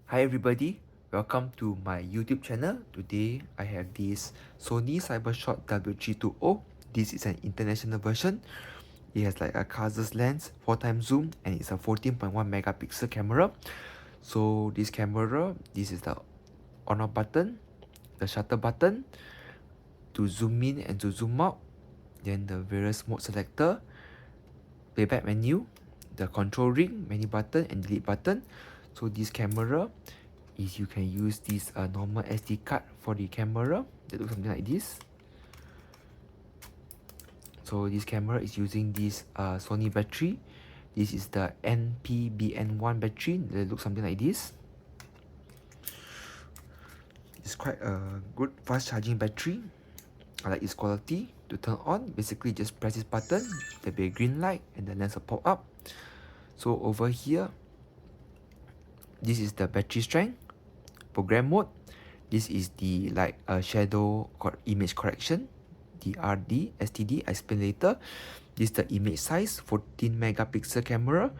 Hi everybody, welcome to my YouTube channel. Today I have this Sony Cybershot W320. This is an international version. It has like a Casus lens, 4x zoom, and it's a 14.1 megapixel camera. So this camera, this is the on off button, the shutter button to zoom in and to zoom out, then the various mode selector, playback menu, the control ring, menu button and delete button. So this camera is you can use this normal SD card for the camera that looks something like this. So this camera is using this Sony battery. This is the NPBN1 battery that looks something like this. It's quite a good fast charging battery. I like its quality. To turn on, basically just press this button, there'll be a green light and the lens will pop up. So over here, this is the battery strength. Program mode, this is the like shadow image correction, DRD, STD, I explain later. This is the image size, 14 megapixel camera,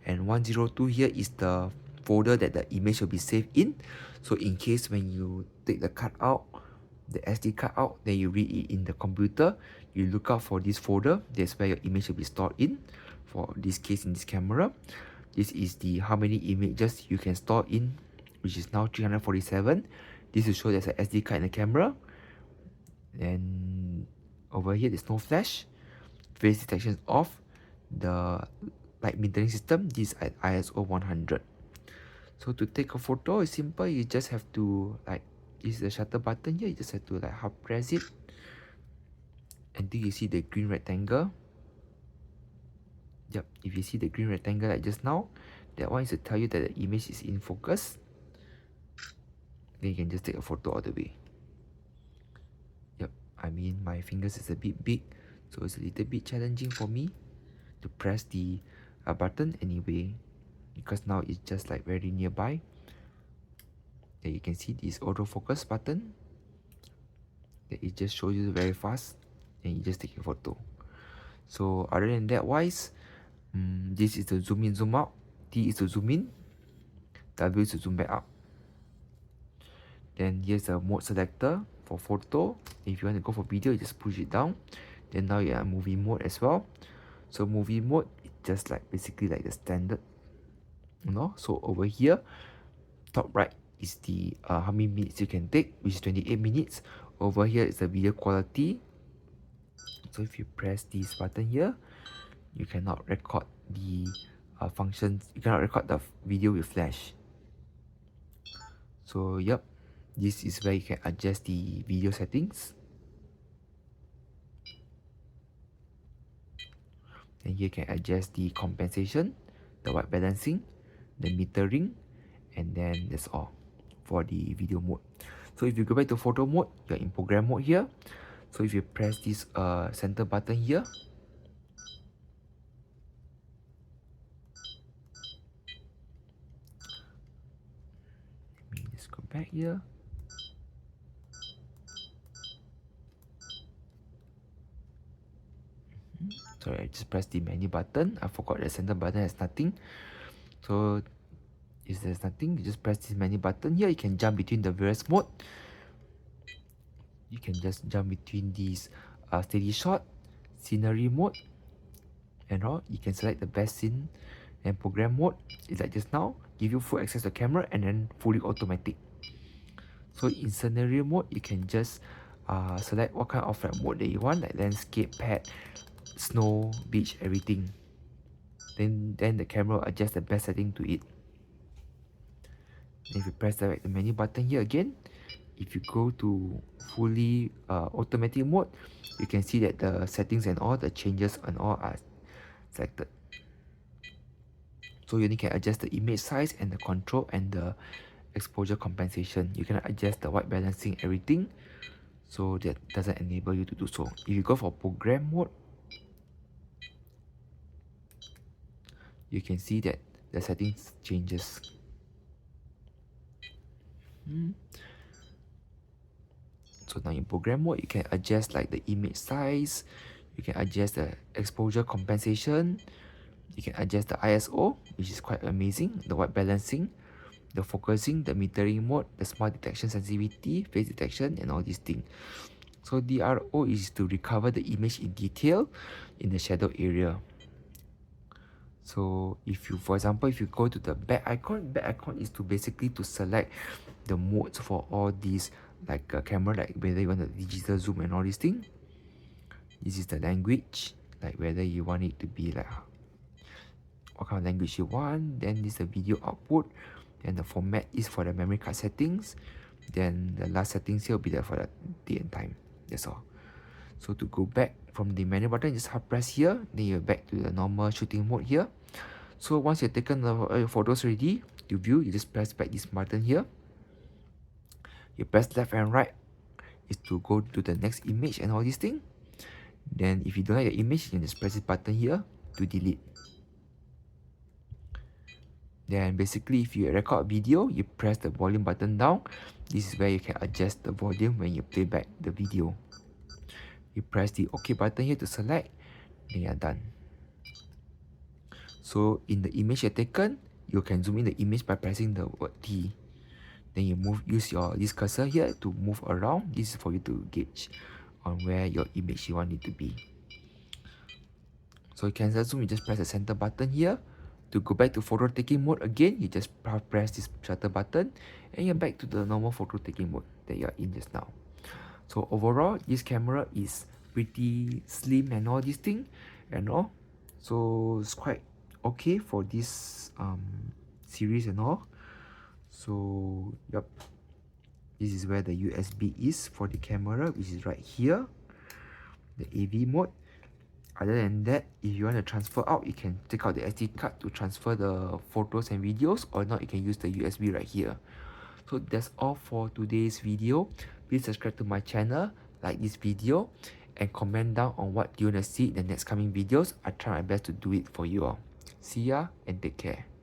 and 102 here is the folder that the image will be saved in. So in case when you take the card out, the SD card out, then you read it in the computer, you look out for this folder. That's where your image will be stored in. For this case, in this camera, this is the how many images you can store in, which is now 347. This will show there's an SD card in the camera. And over here, there's no flash. Face detection is off. The light metering system, this is at ISO 100. So to take a photo, it's simple. You just have to like, this is the shutter button here. You just have to like hard press it until you see the green rectangle. Yep, if you see the green rectangle like just now, that one is to tell you that the image is in focus. Then you can just take a photo all the way. Yep, I mean my fingers is a bit big, so it's a little bit challenging for me to press the button anyway, because now it's just like very nearby. Then you can see this autofocus button that it just shows you very fast and you just take a photo. So other than that wise, this is the zoom in zoom out, T is to zoom in, W is to zoom back out. Then here's a mode selector for photo. If you want to go for video, you just push it down. Then now you are movie mode as well. So movie mode is just like basically like the standard, you know. So over here, top right is the how many minutes you can take, which is 28 minutes. Over here is the video quality. So if you press this button here, you cannot record the functions. You cannot record the video with flash. So yep, this is where you can adjust the video settings. And here you can adjust the compensation, the white balancing, the metering, and then that's all for the video mode. So if you go back to photo mode, you're in program mode here. So if you press this center button here, let me just go back here. Sorry, I just pressed the menu button. I forgot the center button has nothing. So if there's nothing, you just press this menu button here. You can jump between the various mode. You can just jump between these steady shot, scenery mode, and all. You can select the best scene, and program mode is like just now, give you full access to the camera and then fully automatic. So in scenario mode, you can just select what kind of mode that you want, like landscape, pet, snow, beach, everything. Then the camera will adjust the best setting to it. Then if you press the menu button here again, if you go to fully automatic mode, you can see that the settings and all the changes and all are selected. So you only can adjust the image size and the control and the exposure compensation. You cannot adjust the white balancing, everything. So that doesn't enable you to do so. If you go for program mode, you can see that the settings changes. So now in program mode, you can adjust like the image size, you can adjust the exposure compensation, you can adjust the ISO, which is quite amazing, the white balancing, the focusing, the metering mode, the smart detection sensitivity, face detection, and all these things. So DRO is to recover the image in detail in the shadow area. So if you, for example, if you go to the back icon is to basically to select the modes for all these, like a camera, like whether you want a digital zoom and all these things. This is the language, like whether you want it to be like what kind of language you want. Then this is the video output, and the format is for the memory card settings. Then the last settings here will be there for the date and time. That's all. So to go back from the menu button, just hard press here, then you're back to the normal shooting mode here. So once you've taken the photos ready to view, you just press back this button here. You press left and right is to go to the next image and all these things. Then if you don't like the image, you can just press this button here to delete. Then basically if you record a video, you press the volume button down. This is where you can adjust the volume when you play back the video. You press the OK button here to select, then you're done. So in the image you've taken, you can zoom in the image by pressing the word T. Then you use this cursor here to move around. This is for you to gauge on where your image you want it to be. So you cancel zoom, you just press the center button here. To go back to photo taking mode again, you just press this shutter button and you're back to the normal photo taking mode that you're in just now. So overall, this camera is pretty slim and all these things and all. So it's quite okay for this series and all. So yep, this is where the USB is for the camera, which is right here, the AV mode. Other than that, if you want to transfer out, you can take out the SD card to transfer the photos and videos, or not, you can use the USB right here. So that's all for today's video. Please subscribe to my channel, like this video, and comment down on what you want to see in the next coming videos. I try my best to do it for you all. See ya and take care.